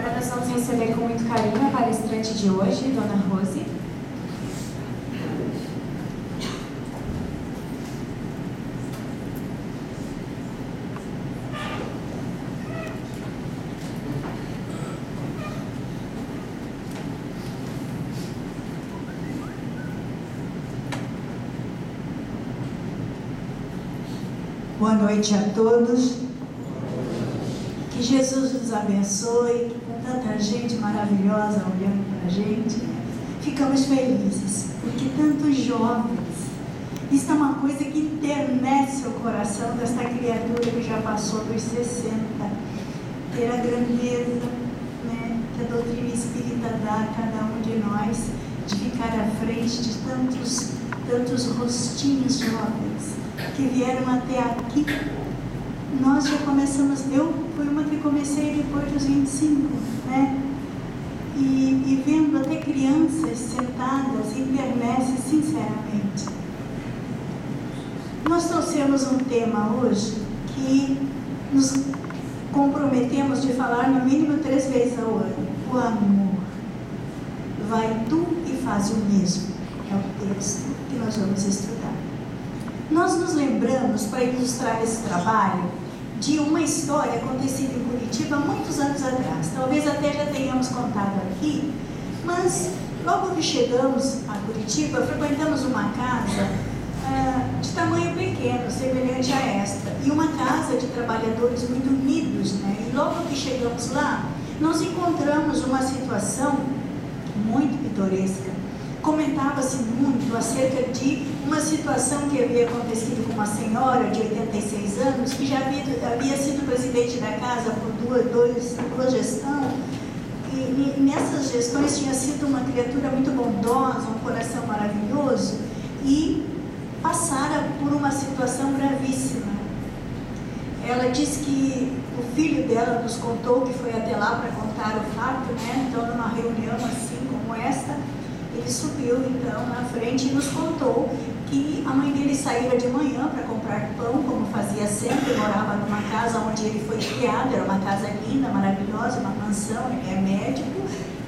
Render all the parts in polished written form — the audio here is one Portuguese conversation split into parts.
Agora nós vamos receber com muito carinho a palestrante de hoje, Dona Rose. Boa noite a todos. Que Jesus nos abençoe, com tanta gente maravilhosa olhando para a gente. Ficamos felizes, porque tantos jovens. Isso é uma coisa que enternece o coração desta criatura que já passou dos 60. Ter a grandeza, né, que a doutrina espírita dá a cada um de nós, de ficar à frente de tantos rostinhos jovens que vieram até aqui. Nós já começamos, eu fui uma que comecei depois dos 25, né? E vendo até crianças sentadas, enternece sinceramente. Nós trouxemos um tema hoje que nos comprometemos de falar no mínimo 3 vezes ao ano: o amor. Vai tu e faz o mesmo. É o texto que nós vamos estudar. Nós nos lembramos, para ilustrar esse trabalho, de uma história acontecida em Curitiba há muitos anos atrás. Talvez até já tenhamos contado aqui, mas logo que chegamos a Curitiba, frequentamos uma casa de tamanho pequeno, semelhante a esta, e uma casa de trabalhadores muito unidos, né? E logo que chegamos lá, nós encontramos uma situação muito pitoresca. Comentava-se muito acerca de uma situação que havia acontecido com uma senhora de 86 anos, que já havia sido presidente da casa por duas gestões, e nessas gestões tinha sido uma criatura muito bondosa, um coração maravilhoso, e passara por uma situação gravíssima. Ela disse que o filho dela nos contou, que foi até lá para contar o fato, né? Então, numa reunião assim como esta, ele subiu então na frente e nos contou que a mãe dele saíra de manhã para comprar pão, como fazia sempre. Morava numa casa onde ele foi criado, era uma casa linda, maravilhosa, uma mansão, ele é médico,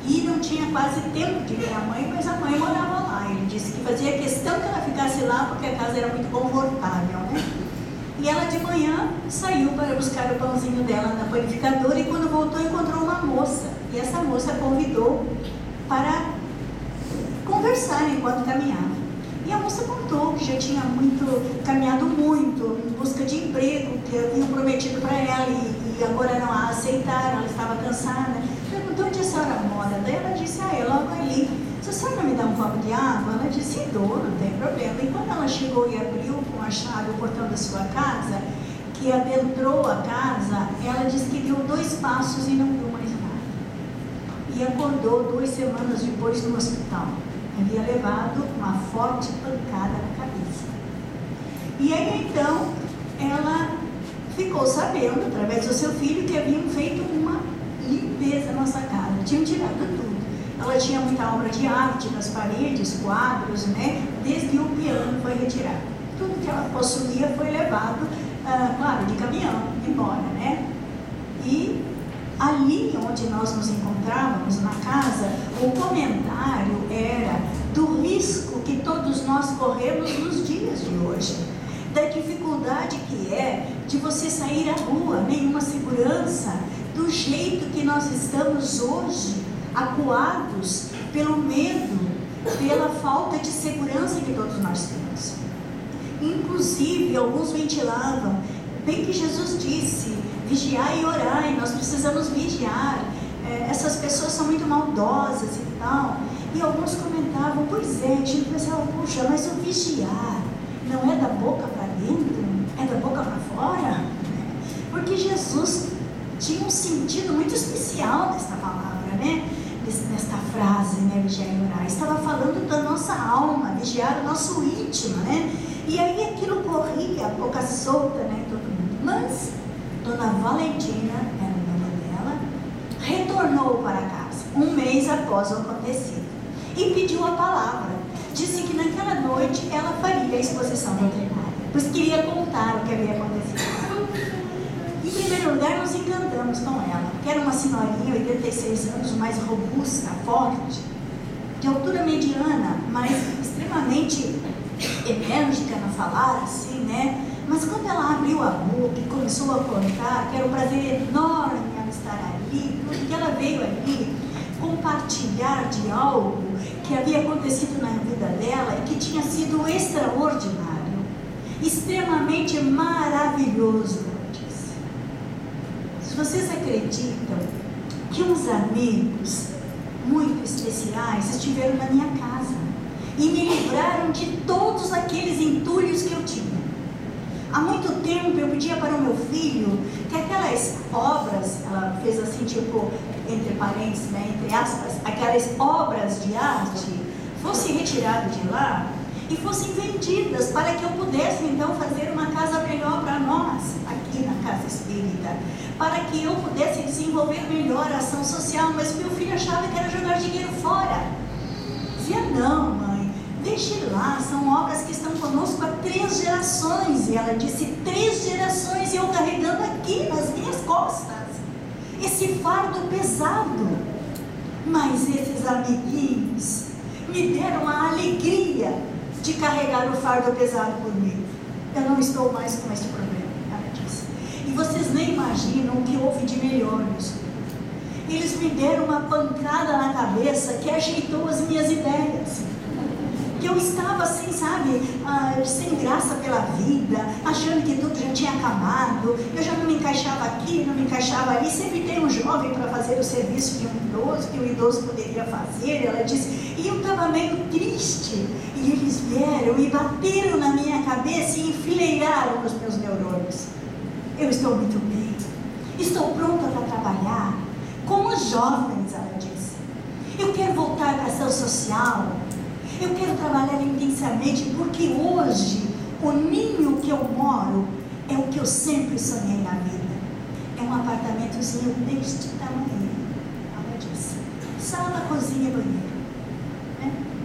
e não tinha quase tempo de ver a mãe, mas a mãe morava lá. Ele disse que fazia questão que ela ficasse lá, porque a casa era muito confortável, né? E ela de manhã saiu para buscar o pãozinho dela na panificadora, e quando voltou encontrou uma moça, e essa moça convidou para conversar enquanto caminhava. E a moça contou que já tinha caminhado muito em busca de emprego, que haviam prometido para ela e agora não a aceitaram, ela estava cansada. Perguntou: onde a senhora mora? Daí ela disse: é logo ali. Se a senhora me dá um copo de água? Ela disse: dou, não tem problema. E quando ela chegou e abriu com a chave o portão da sua casa, que adentrou a casa, ela disse que deu 2 passos e não viu mais nada. E acordou 2 semanas depois no hospital. Havia levado uma forte pancada na cabeça. E aí então ela ficou sabendo, através do seu filho, que haviam feito uma limpeza na nossa casa, tinham tirado tudo. Ela tinha muita obra de arte nas paredes, quadros, né? Desde o piano foi retirado. Tudo que ela possuía foi levado, claro, de caminhão, embora, né? E ali onde nós nos encontrávamos, na casa, o comentário era do risco que todos nós corremos nos dias de hoje, da dificuldade que é de você sair à rua, nenhuma segurança, do jeito que nós estamos hoje, acuados pelo medo, pela falta de segurança que todos nós temos. Inclusive, alguns ventilavam, bem que Jesus disse: vigiai e orai, nós precisamos vigiar, essas pessoas são muito maldosas e tal. E alguns comentavam: pois é, a gente pensava: puxa, mas o vigiar não é da boca para dentro, é da boca para fora? Porque Jesus tinha um sentido muito especial nesta palavra, né? Nesta frase, né? Vigiar e orar. Estava falando da nossa alma, vigiar o nosso íntimo, né? E aí aquilo corria, a boca solta, né? Todo mundo. Mas Dona Valentina, era o nome dela, retornou para casa 1 mês após o acontecido e pediu a palavra. Disse que naquela noite ela faria a exposição doutrinária, pois queria contar o que havia acontecido. E primeiro lugar, nos encantamos com ela, porque era uma senhorinha, 86 anos, mais robusta, forte, de altura mediana, mas extremamente enérgica no falar, assim, né? Mas quando ela abriu a boca e começou a contar, que era um prazer enorme ela estar ali, porque ela veio ali compartilhar de algo que havia acontecido na vida dela e que tinha sido extraordinário, extremamente maravilhoso, ela disse. Se vocês acreditam que uns amigos muito especiais estiveram na minha casa e me livraram de todos aqueles entulhos que eu tinha. Há muito tempo eu pedia para o meu filho que aquelas obras, ela fez assim, tipo, entre parênteses, né, entre aspas, aquelas obras de arte fossem retiradas de lá e fossem vendidas para que eu pudesse então fazer uma casa melhor para nós, aqui na Casa Espírita, para que eu pudesse desenvolver melhor a ação social. Mas meu filho achava que era jogar dinheiro fora. Dizia, não, mãe, deixe lá, são obras que estão conosco há 3 gerações. E ela disse, 3 gerações e eu carregando aqui nas minhas costas esse fardo pesado. Mas esses amiguinhos me deram a alegria de carregar o fardo pesado por mim. Eu não estou mais com esse problema, ela disse. E vocês nem imaginam o que houve de melhor nisso. Eles me deram uma pancada na cabeça que ajeitou as minhas ideias. Que eu estava assim, sabe, sem graça pela vida, achando que tudo já tinha acabado, eu já não me encaixava aqui, não me encaixava ali, sempre tem um jovem para fazer o serviço que um idoso poderia fazer, ela disse, e eu estava meio triste, e eles vieram e bateram na minha cabeça e enfileiraram os meus neurônios. Eu estou muito bem, estou pronta para trabalhar, como os jovens, ela disse, eu quero voltar para a ação social, eu quero trabalhar intensamente, porque hoje o ninho que eu moro é o que eu sempre sonhei na vida. É um apartamentozinho deste tamanho. Ela disse, sala, cozinha e banheiro.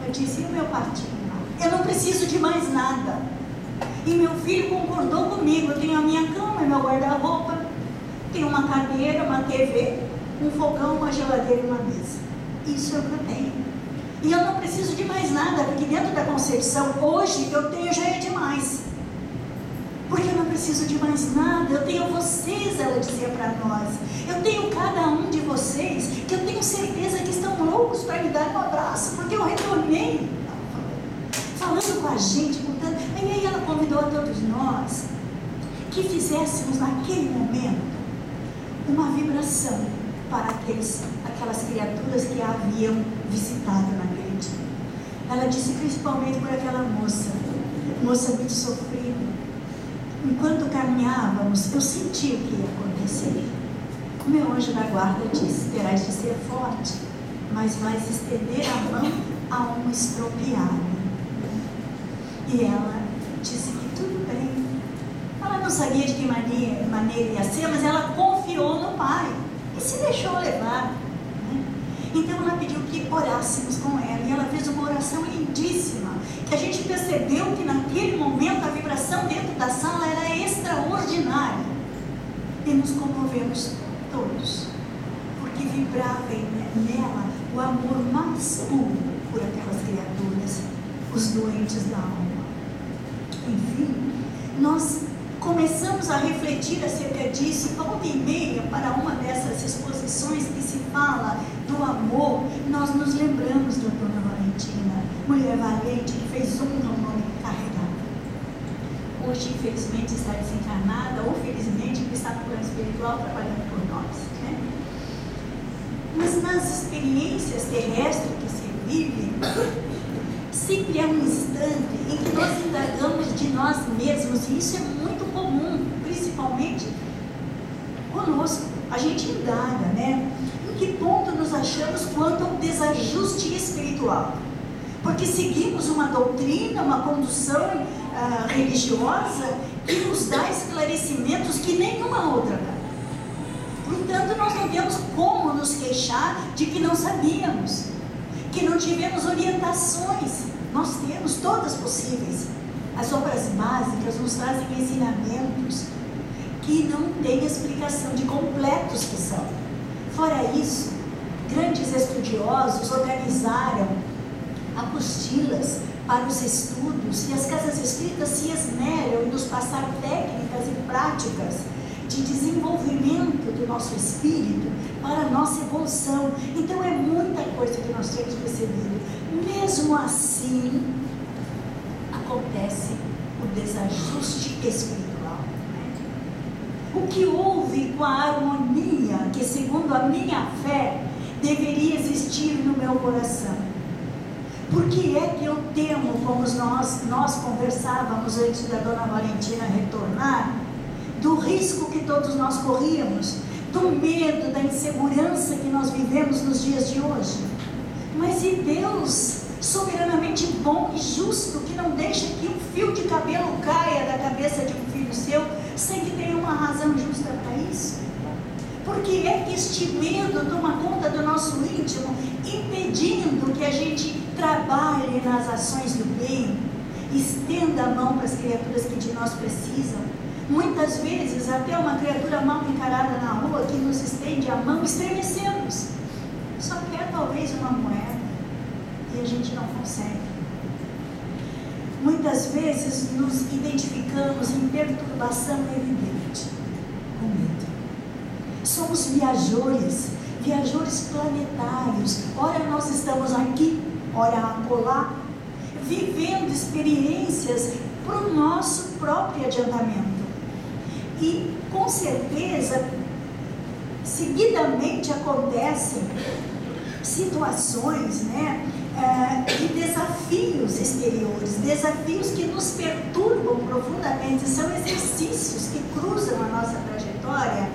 Eu disse, e o meu quartinho lá? Eu não preciso de mais nada. E meu filho concordou comigo. Eu tenho a minha cama, meu guarda-roupa, tenho uma cadeira, uma TV, um fogão, uma geladeira e uma mesa. Isso é o que eu tenho. E eu não preciso de mais nada, porque dentro da concepção, hoje, eu tenho já é demais. Porque eu não preciso de mais nada, eu tenho vocês, ela dizia para nós. Eu tenho cada um de vocês, que eu tenho certeza que estão loucos para me dar um abraço, porque eu retornei, falando com a gente, contando. E aí ela convidou a todos nós, que fizéssemos naquele momento, uma vibração para aquelas criaturas que a haviam visitado naquele dia. Ela disse principalmente por aquela moça muito sofrida. Enquanto caminhávamos, eu senti o que ia acontecer. O meu anjo da guarda disse, terás de ser forte, mas vais estender a mão a um estropiado. E ela disse que tudo bem. Ela não sabia de que maneira ia ser, mas ela confiou no Pai e se deixou levar. Então ela pediu que orássemos com ela, e ela fez uma oração lindíssima, que a gente percebeu que naquele momento a vibração dentro da sala era extraordinária, e nos comovemos todos, porque vibrava nela o amor mais puro por aquelas criaturas, os doentes da alma. Enfim, nós começamos a refletir acerca disso, volta e meia, para uma dessas exposições que se fala do amor, nós nos lembramos da Dona Valentina, mulher valente, que fez honra ao nome que carregava. Hoje, infelizmente, está desencarnada, ou felizmente, porque está no plano espiritual trabalhando por nós. Né? Mas nas experiências terrestres que se vive, sempre é um instante em que nós indagamos de nós mesmos, e isso é muito comum, principalmente conosco. A gente indaga, né? Em que ponto nos achamos quanto ao desajuste espiritual? Porque seguimos uma doutrina, uma condução religiosa que nos dá esclarecimentos que nenhuma outra dá. Portanto, nós não temos como nos queixar de que não sabíamos, que não tivemos orientações. Nós temos todas possíveis. As obras básicas nos trazem ensinamentos que não tem explicação de completos que são. Fora isso, grandes estudiosos organizaram apostilas para os estudos, e as casas espíritas se esmeram em nos passar técnicas e práticas de desenvolvimento do nosso espírito para a nossa evolução. Então é muita coisa que nós temos recebido. Mesmo assim, acontece o desajuste espiritual. O que houve com a harmonia que, segundo a minha fé, deveria existir no meu coração? Por que é que eu temo, como nós conversávamos antes da Dona Valentina retornar, do risco que todos nós corríamos, do medo, da insegurança que nós vivemos nos dias de hoje? Mas e Deus, soberanamente bom e justo, que não deixa que um fio de cabelo caia da cabeça de um filho seu, sem que tenha uma razão justa para isso? Por que é que este medo toma conta do nosso íntimo, impedindo que a gente trabalhe nas ações do bem, estenda a mão para as criaturas que de nós precisam? Muitas vezes, até uma criatura mal encarada na rua que nos estende a mão, estremecemos. Só quer talvez uma moeda e a gente não consegue. Muitas vezes nos identificamos em perturbação evidente, com medo. Somos viajores planetários. Ora nós estamos aqui, ora acolá, vivendo experiências para o nosso próprio adiantamento. E com certeza, seguidamente acontecem situações, de desafios exteriores, desafios que nos perturbam profundamente. São exercícios que cruzam a nossa trajetória,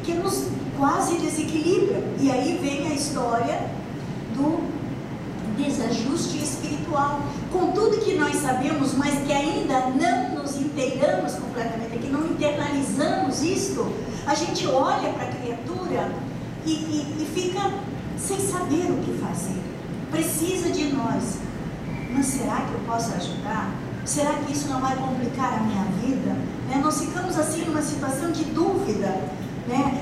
que nos quase desequilibram. E aí vem a história do desajuste espiritual, com tudo que nós sabemos, mas que ainda não nos inteiramos completamente, que não internalizamos isto. A gente olha para a criatura e fica sem saber o que fazer. Precisa de nós. Mas será que eu posso ajudar? Será que isso não vai complicar a minha vida? Nós ficamos assim numa situação de dúvida.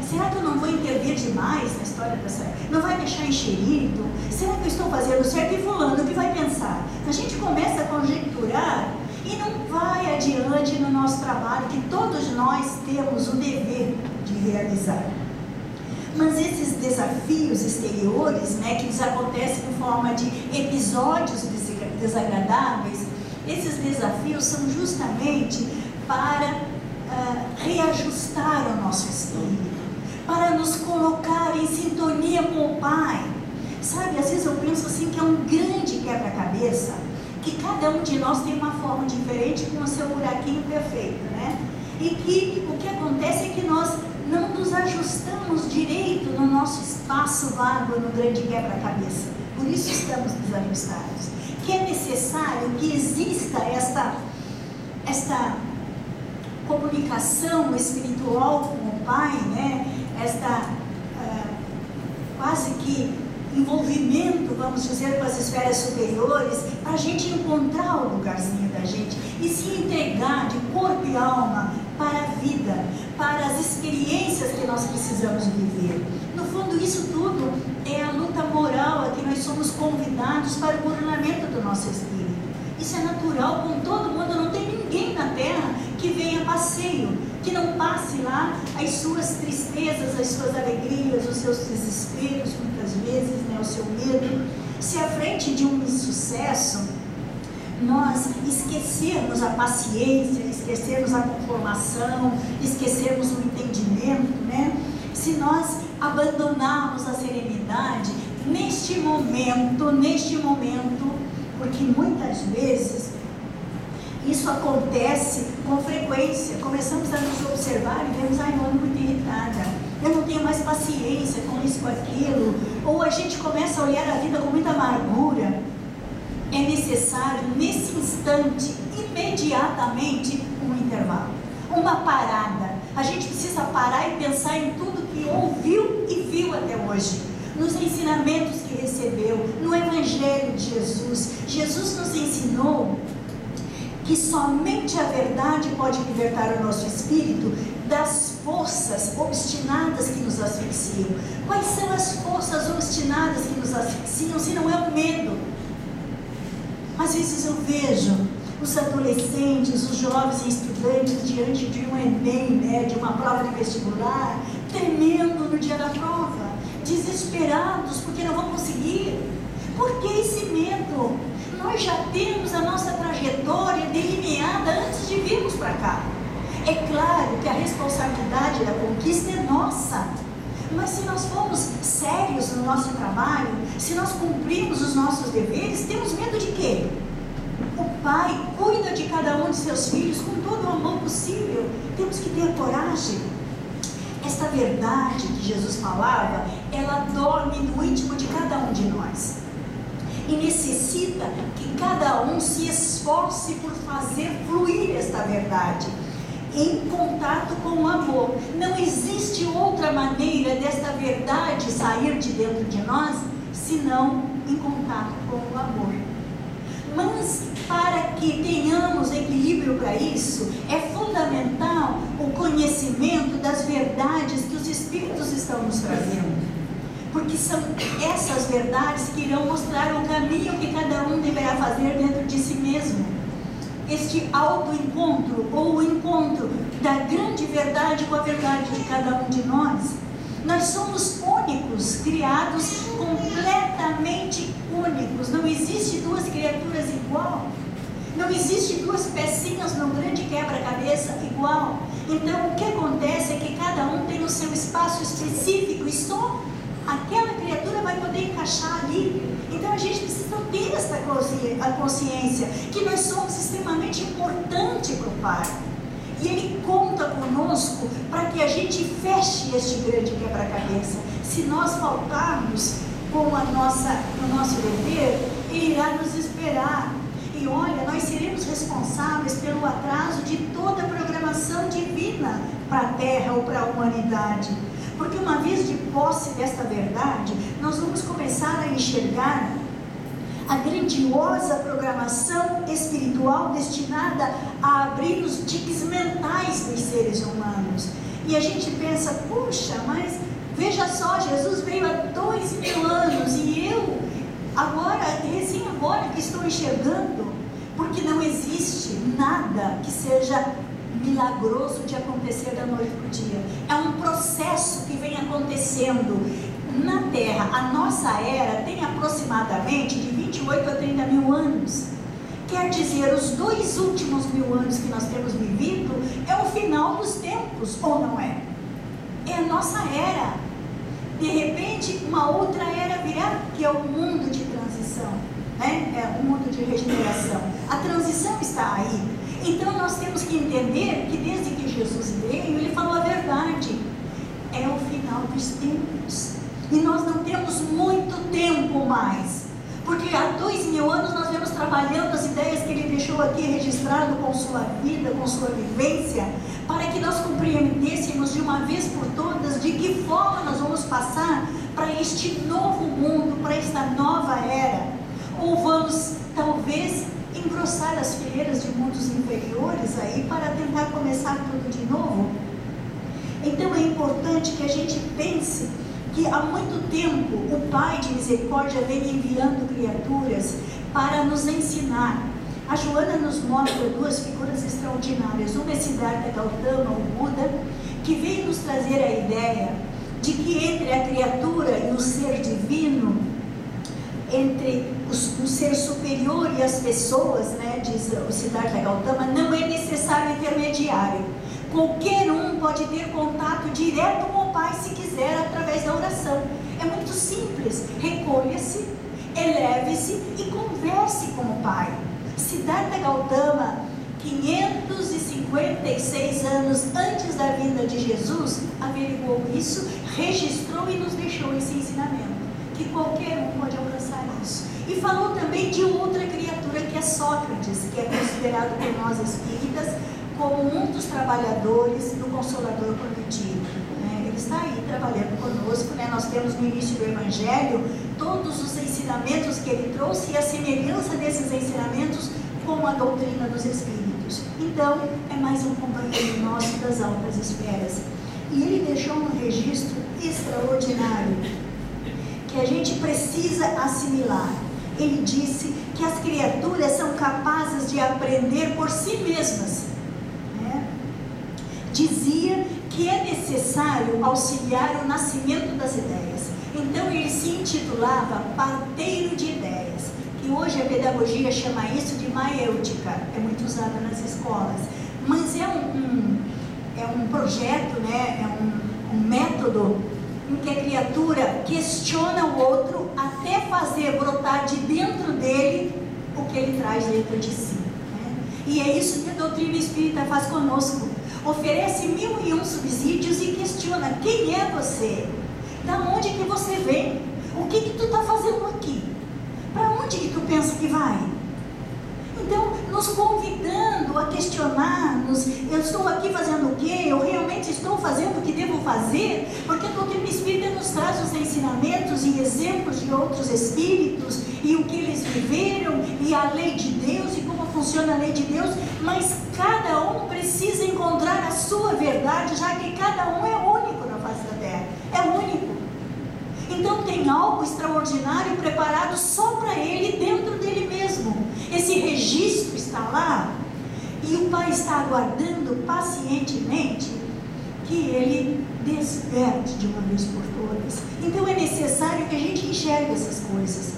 Será que eu não vou intervir demais na história dessa? Não vai deixar enxerido? Será que eu estou fazendo certo? E fulano, o que vai pensar? A gente começa a conjecturar e não vai adiante no nosso trabalho, que todos nós temos o dever de realizar. Mas esses desafios exteriores, que nos acontecem em forma de episódios desagradáveis, esses desafios são justamente para reajustar o nosso espírito, para nos colocar em sintonia com o Pai. Sabe, às vezes eu penso assim que é um grande quebra-cabeça, que cada um de nós tem uma forma diferente, com o seu buraquinho perfeito, E que o que acontece é que nós não nos ajustamos direito no nosso espaço vago, no grande quebra-cabeça. Por isso estamos desajustados. Que é necessário que exista esta comunicação espiritual com o Pai, esta quase que envolvimento, vamos dizer, com as esferas superiores, para a gente encontrar o lugarzinho da gente e se entregar de corpo e alma para a vida, para as experiências que nós precisamos viver. No fundo, isso tudo é a luta moral a que nós somos convidados para o burlamento do nosso espírito. Isso é natural com todo mundo, não tem ninguém na Terra que venha a passeio, que não passe lá as suas tristezas, as suas alegrias, os seus desesperos, muitas vezes, o seu medo. Se à frente de um insucesso, nós esquecermos a paciência, esquecermos a conformação, esquecermos o entendimento, se nós abandonarmos a serenidade neste momento, porque muitas vezes isso acontece com frequência. Começamos a nos observar e vemos, eu ando muito irritada, eu não tenho mais paciência com isso, com aquilo, ou a gente começa a olhar a vida com muita amargura. É necessário, nesse instante, imediatamente, um intervalo, uma parada. A gente precisa parar e pensar em tudo que ouviu e viu até hoje, nos ensinamentos que recebeu, no Evangelho de Jesus. Jesus nos ensinou que somente a verdade pode libertar o nosso espírito das forças obstinadas que nos asfixiam. Quais são as forças obstinadas que nos asfixiam, se não é o medo? Às vezes eu vejo os adolescentes, os jovens e estudantes diante de um Enem, né, de uma prova de vestibular, tremendo no dia da prova, desesperados porque não vão conseguir. Por que esse medo? Nós já temos a nossa trajetória delineada antes de virmos para cá. É claro que a responsabilidade da conquista é nossa, mas se nós formos sérios no nosso trabalho, se nós cumprirmos os nossos deveres, temos medo de quê? O Pai cuida de cada um de seus filhos com todo o amor possível. Temos que ter coragem. Esta verdade que Jesus falava, ela dorme no íntimo de cada um de nós. E necessita que cada um se esforce por fazer fluir esta verdade em contato com o amor. Não existe outra maneira desta verdade sair de dentro de nós senão em contato com o amor. Mas para que tenhamos equilíbrio para isso, é fundamental o conhecimento das verdades que os Espíritos estão nos trazendo. Porque são essas verdades que irão mostrar o caminho que cada um deverá fazer dentro de si mesmo. Este autoencontro, ou o encontro da grande verdade com a verdade de cada um de nós. Nós somos únicos, criados completamente únicos. Não existe duas criaturas igual. Não existe duas pecinhas num grande quebra-cabeça igual. Então o que acontece é que cada um tem o seu espaço específico e só aquela criatura vai poder encaixar ali. Então a gente precisa ter esta consciência que nós somos extremamente importantes para o Pai. E Ele conta conosco para que a gente feche este grande quebra-cabeça. Se nós faltarmos com o nosso dever, Ele irá nos esperar. E olha, nós seremos responsáveis pelo atraso de toda a programação divina para a Terra ou para a humanidade. Porque uma vez de posse desta verdade, nós vamos começar a enxergar a grandiosa programação espiritual destinada a abrir os diques mentais dos seres humanos. E a gente pensa, puxa, mas veja só, Jesus veio há 2000 anos e eu, agora que estou enxergando, porque não existe nada que seja milagroso de acontecer da noite para o dia. É um processo que vem acontecendo na Terra. A nossa era tem aproximadamente de 28 a 30 mil anos. Quer dizer, os 2 últimos 1000 anos que nós temos vivido é o final dos tempos, ou não é? É a nossa era. De repente, uma outra era virá, que é o mundo de transição, né? É o mundo de regeneração. A transição está aí. Então nós temos que entender que desde que Jesus veio, Ele falou a verdade. É o final dos tempos. E nós não temos muito tempo mais. Porque há 2000 anos nós vemos trabalhando as ideias que Ele deixou aqui registrado com sua vida, com sua vivência, para que nós compreendêssemos de uma vez por todas de que forma nós vamos passar para este novo mundo, para esta nova era. Ou vamos, talvez, engrossar as fileiras de mundos inferiores aí para tentar começar tudo de novo. Então é importante que a gente pense que há muito tempo o Pai de Misericórdia vem enviando criaturas para nos ensinar. A Joana nos mostra 2 figuras extraordinárias. Uma é Siddhartha Gautama, o Buda, que veio nos trazer a ideia de que entre a criatura e o ser divino, entre o ser superior e as pessoas, né, diz o Siddhartha Gautama, não é necessário intermediário. Qualquer um pode ter contato direto com o Pai se quiser, através da oração. É muito simples. Recolha-se, eleve-se e converse com o Pai. Siddhartha Gautama, 556 anos antes da vinda de Jesus, averiguou isso, registrou e nos deixou esse ensinamento, que qualquer um pode alcançar isso. E falou também de outra criatura, que é Sócrates, que é considerado por nós espíritas como um dos trabalhadores do Consolador prometido. Ele está aí trabalhando conosco, nós temos no início do Evangelho todos os ensinamentos que ele trouxe e a semelhança desses ensinamentos com a doutrina dos Espíritos. Então, é mais um companheiro nosso das altas esferas. E ele deixou um registro extraordinário, que a gente precisa assimilar. Ele disse que as criaturas são capazes de aprender por si mesmas, né? Dizia que é necessário auxiliar o nascimento das ideias. Então ele se intitulava parteiro de ideias, que hoje a pedagogia chama isso de maêutica, é muito usada nas escolas, mas é um projeto, né? É um método em que a criatura questiona o outro até fazer brotar de dentro dele o que ele traz dentro de si, né? E é isso que a doutrina espírita faz conosco. Oferece 1001 subsídios e questiona: quem é você? Da onde que você vem? O que que tu está fazendo aqui? Para onde que tu pensa que vai? Então, nos convidando a questionar-nos: eu estou aqui fazendo o quê? Eu realmente estou fazendo o que devo fazer? Porque a doutrina espírita nos traz os ensinamentos e exemplos de outros espíritos, e o que eles viveram, e a lei de Deus, e como funciona a lei de Deus, mas cada um precisa encontrar a sua verdade, já que cada um é único na face da terra, é único. Então tem algo extraordinário preparado só para ele, dentro dele mesmo. Esse registro está lá, e o Pai está aguardando pacientemente que ele desperte de uma vez por todas. Então é necessário que a gente enxergue essas coisas.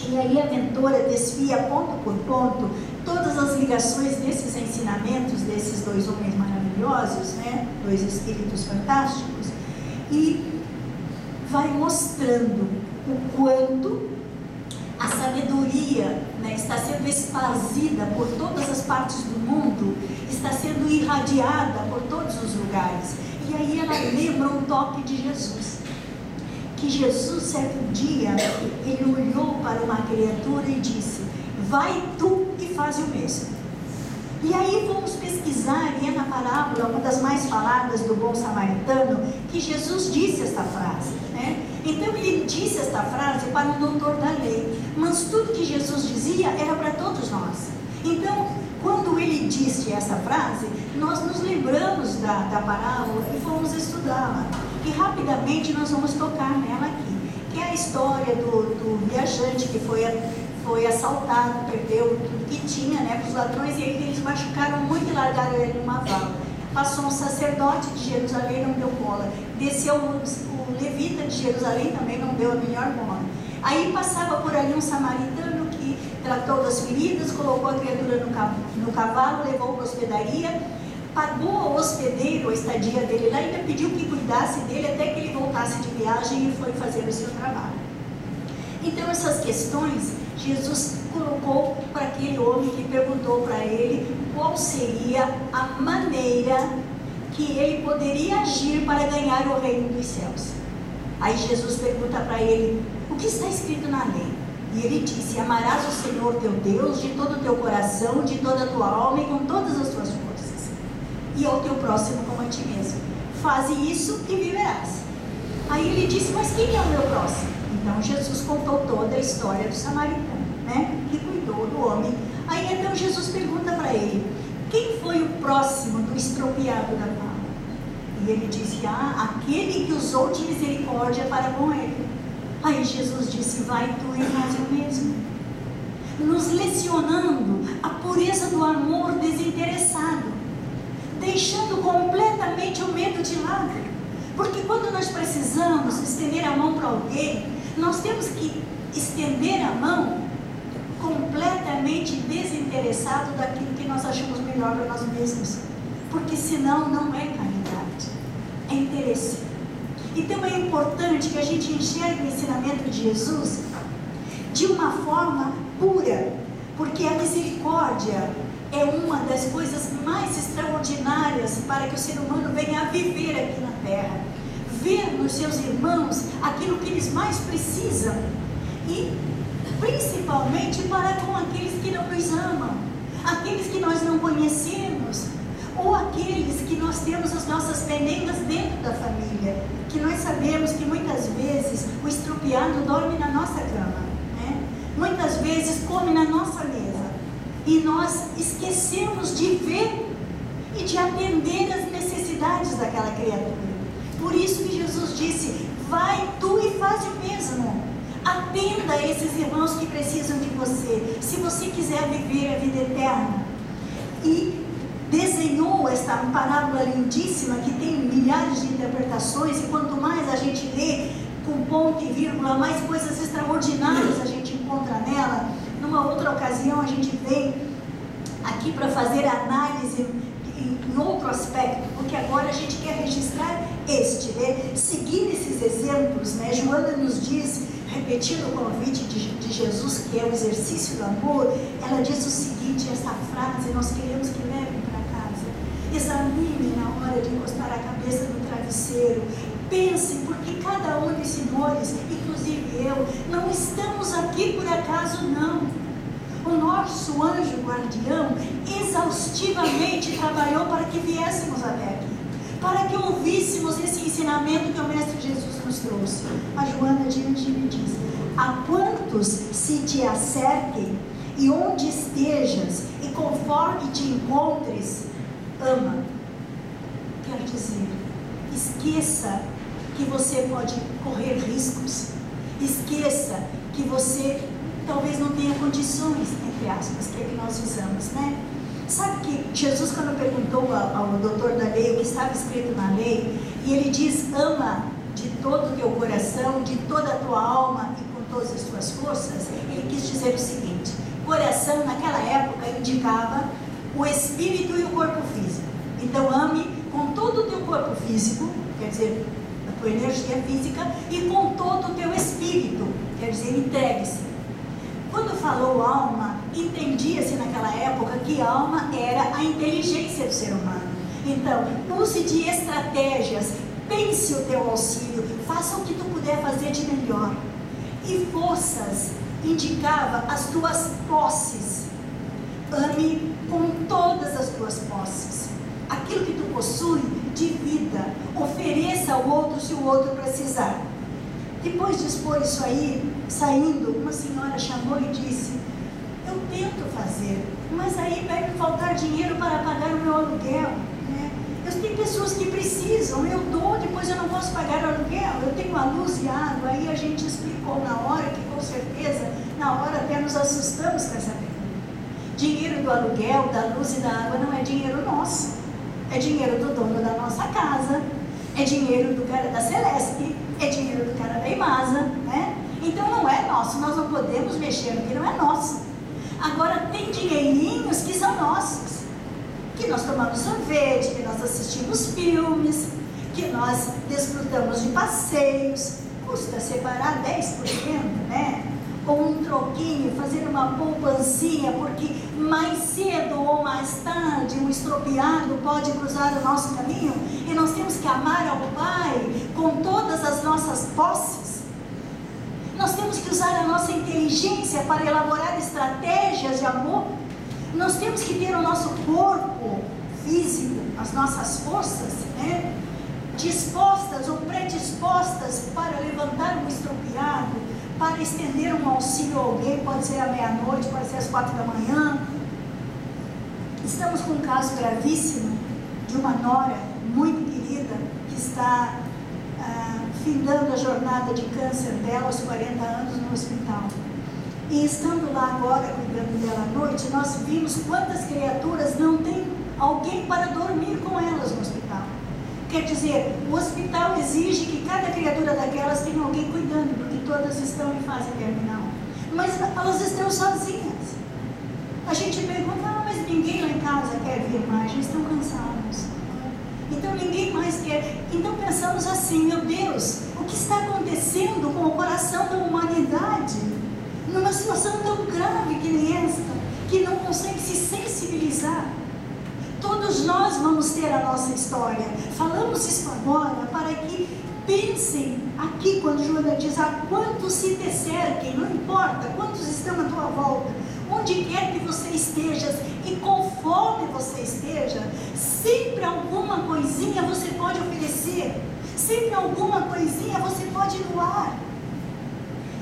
E aí a mentora desfia ponto por ponto todas as ligações desses ensinamentos desses dois homens maravilhosos, né? Dois espíritos fantásticos, e vai mostrando o quanto a sabedoria, né, está sendo esparcida por todas as partes do mundo, está sendo irradiada por todos os lugares. E aí ela lembra um toque de Jesus, que Jesus, certo dia, ele olhou para uma criatura e disse: vai tu e faz o mesmo. E aí vamos pesquisar, e é na parábola, uma das mais faladas do bom samaritano, que Jesus disse esta frase, né? Então ele disse esta frase para um doutor da lei, mas tudo que Jesus dizia era para todos nós. Então, quando ele disse essa frase, nós nos lembramos da parábola e fomos estudá-la. E rapidamente nós vamos tocar nela aqui, que é a história do viajante que foi assaltado, perdeu tudo que tinha, né, para os ladrões, e aí eles machucaram muito e largaram ele numa vala. Passou um sacerdote de Jerusalém, não deu bola. Desceu o levita de Jerusalém, também não deu a melhor bola. Aí passava por ali um samaritano que tratou das feridas, colocou a criatura no cavalo, levou para a hospedaria, pagou ao hospedeiro a estadia dele lá, ainda pediu que cuidasse dele até que ele voltasse de viagem e foi fazer o seu trabalho. Então essas questões Jesus colocou para aquele homem que perguntou para ele qual seria a maneira que ele poderia agir para ganhar o reino dos céus. Aí Jesus pergunta para ele: o que está escrito na lei? E ele disse: amarás o Senhor teu Deus de todo o teu coração, de toda a tua alma e com todas as tuas forças, e ao teu próximo como a ti mesmo. Faze isso e viverás. Aí ele disse: mas quem é o meu próximo? Então Jesus contou toda a história do samaritano, né, que cuidou do homem. Aí então Jesus pergunta para ele: quem foi o próximo do estropiado da vala? E ele disse: aquele que usou de misericórdia para com ele. Aí Jesus disse: vai tu e faz o mesmo, nos lecionando a pureza do amor desinteressado, deixando completamente o medo de lado. Porque quando nós precisamos estender a mão para alguém, nós temos que estender a mão completamente desinteressado daquilo que nós achamos melhor para nós mesmos, porque senão não é caridade, é interesse. Então é importante que a gente enxergue o ensinamento de Jesus de uma forma pura, porque a misericórdia é uma das coisas mais extraordinárias para que o ser humano venha a viver aqui na terra, ver nos seus irmãos aquilo que eles mais precisam, e principalmente para com aqueles que não nos amam, aqueles que nós não conhecemos, ou aqueles que nós temos as nossas peneiras dentro da família, que nós sabemos que muitas vezes o estrupiado dorme na nossa cama, né? Muitas vezes come na nossa mesa, e nós esquecemos de ver e de atender às necessidades daquela criatura. Por isso que Jesus disse: vai tu e faz o mesmo. Atenda a esses irmãos que precisam de você, se você quiser viver a vida eterna. E desenhou esta parábola lindíssima, que tem milhares de interpretações, e quanto mais a gente lê com ponto e vírgula, mais coisas extraordinárias a gente encontra nela. Numa outra ocasião a gente vem aqui para fazer análise em outro aspecto, porque agora a gente quer registrar seguir esses exemplos, né? Joana nos diz, repetindo o convite de Jesus, que é o exercício do amor, ela diz o seguinte, essa frase, nós queremos que levem para casa: examine na hora de encostar a cabeça no travesseiro, pensem, porque cada um dos senhores, inclusive eu, não estamos aqui por acaso, não. O nosso anjo guardião exaustivamente trabalhou para que viéssemos até aqui, para que ouvíssemos esse ensinamento que o Mestre Jesus nos trouxe. A Joana diante me diz: a quantos se te acerquem, e onde estejas, e conforme te encontres, ama. Quer dizer, esqueça que você pode correr riscos, esqueça que você talvez não tenha condições, entre aspas, que é que nós usamos, né? Sabe que Jesus, quando perguntou ao doutor da lei o que estava escrito na lei, e ele diz: ama de todo o teu coração, de toda a tua alma e com todas as tuas forças, ele quis dizer o seguinte: coração naquela época indicava o espírito e o corpo físico. Então ame com todo o teu corpo físico, quer dizer, a tua energia física, e com todo o teu espírito, quer dizer, entregue-se. Quando falou alma, entendia-se naquela época que alma era a inteligência do ser humano. Então, use de estratégias, pense o teu auxílio, faça o que tu puder fazer de melhor. E forças indicava as tuas posses. Ame com todas as tuas posses. Aquilo que tu possui, divida, ofereça ao outro se o outro precisar. Depois de expor isso aí, saindo, uma senhora chamou e disse: eu tento fazer, mas aí vai me faltar dinheiro para pagar o meu aluguel, né? Eu tenho pessoas que precisam, eu dou, depois eu não posso pagar o aluguel, eu tenho a luz e a água. Aí a gente explicou na hora, que com certeza, na hora até nos assustamos com essa pergunta. Dinheiro do aluguel, da luz e da água não é dinheiro nosso, é dinheiro do dono da nossa casa, é dinheiro do cara da Celeste, é dinheiro do cara da Imasa, né? Então não é nosso, nós não podemos mexer no que não é nosso. Agora tem dinheirinhos que são nossos, que nós tomamos sorvete, que nós assistimos filmes, que nós desfrutamos de passeios, custa separar 10%, né? Ou um troquinho, fazer uma poupancinha, porque mais cedo ou mais tarde um estropiado pode cruzar o nosso caminho, e nós temos que amar ao Pai com todas as nossas posses. Nós temos que usar a nossa inteligência para elaborar estratégias de amor. Nós temos que ter o nosso corpo físico, as nossas forças, né, dispostas ou predispostas para levantar um estropiado, para estender um auxílio a alguém. Pode ser à meia-noite, pode ser às 4 da manhã. Estamos com um caso gravíssimo de uma nora muito querida que está findando a jornada de câncer dela aos 40 anos no hospital. E estando lá agora, cuidando dela à noite, nós vimos quantas criaturas não têm alguém para dormir com elas no hospital. Quer dizer, o hospital exige que cada criatura daquelas tenha alguém cuidando, porque todas estão em fase terminal. Mas elas estão sozinhas. A gente pergunta: mas ninguém lá em casa quer vir mais, já estão cansados. Então ninguém mais quer. Então pensamos assim: meu Deus, o que está acontecendo com o coração da humanidade? Numa situação tão grave que nem esta, que não consegue se sensibilizar. Todos nós vamos ter a nossa história. Falamos isso agora para que pensem aqui, quando Joana diz: a quantos se te cerquem, não importa quantos estão à tua volta, onde quer que você esteja e conforme você esteja, sempre alguma coisinha você pode oferecer, sempre alguma coisinha você pode doar.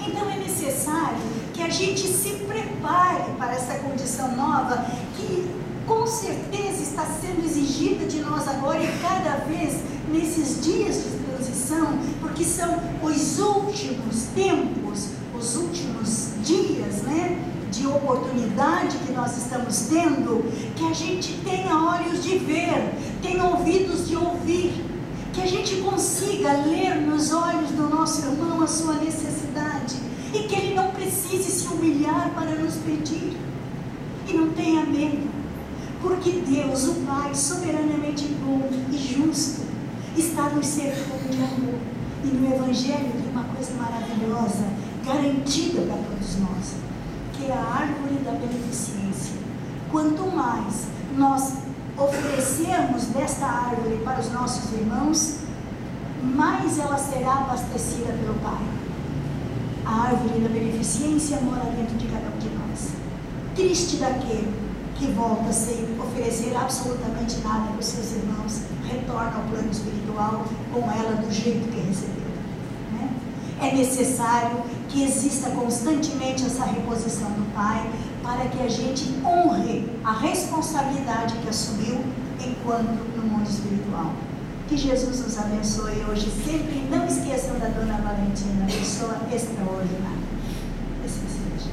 Então é necessário que a gente se prepare para essa condição nova, que com certeza está sendo exigida de nós agora e cada vez nesses dias de transição, porque são os últimos tempos, os últimos dias, né, de oportunidade que nós estamos tendo, que a gente tenha olhos de ver, tenha ouvidos de ouvir, que a gente consiga ler nos olhos do nosso irmão a sua necessidade e que ele não precise se humilhar para nos pedir. E não tenha medo, porque Deus, o Pai, soberanamente bom e justo, está nos cercando de amor. E no Evangelho tem uma coisa maravilhosa, garantida para todos nós, que é a árvore da beneficência. Quanto mais nós oferecermos desta árvore para os nossos irmãos, mais ela será abastecida pelo Pai. A árvore da beneficência mora dentro de cada um de nós. Triste daquele que volta sem oferecer absolutamente nada para os seus irmãos, retorna ao plano espiritual com ela do jeito que recebeu, né? É necessário que exista constantemente essa reposição do Pai, para que a gente honre a responsabilidade que assumiu enquanto no mundo espiritual. Que Jesus nos abençoe hoje sempre. Não esqueçam da Dona Valentina, pessoa extraordinária. Esse seja.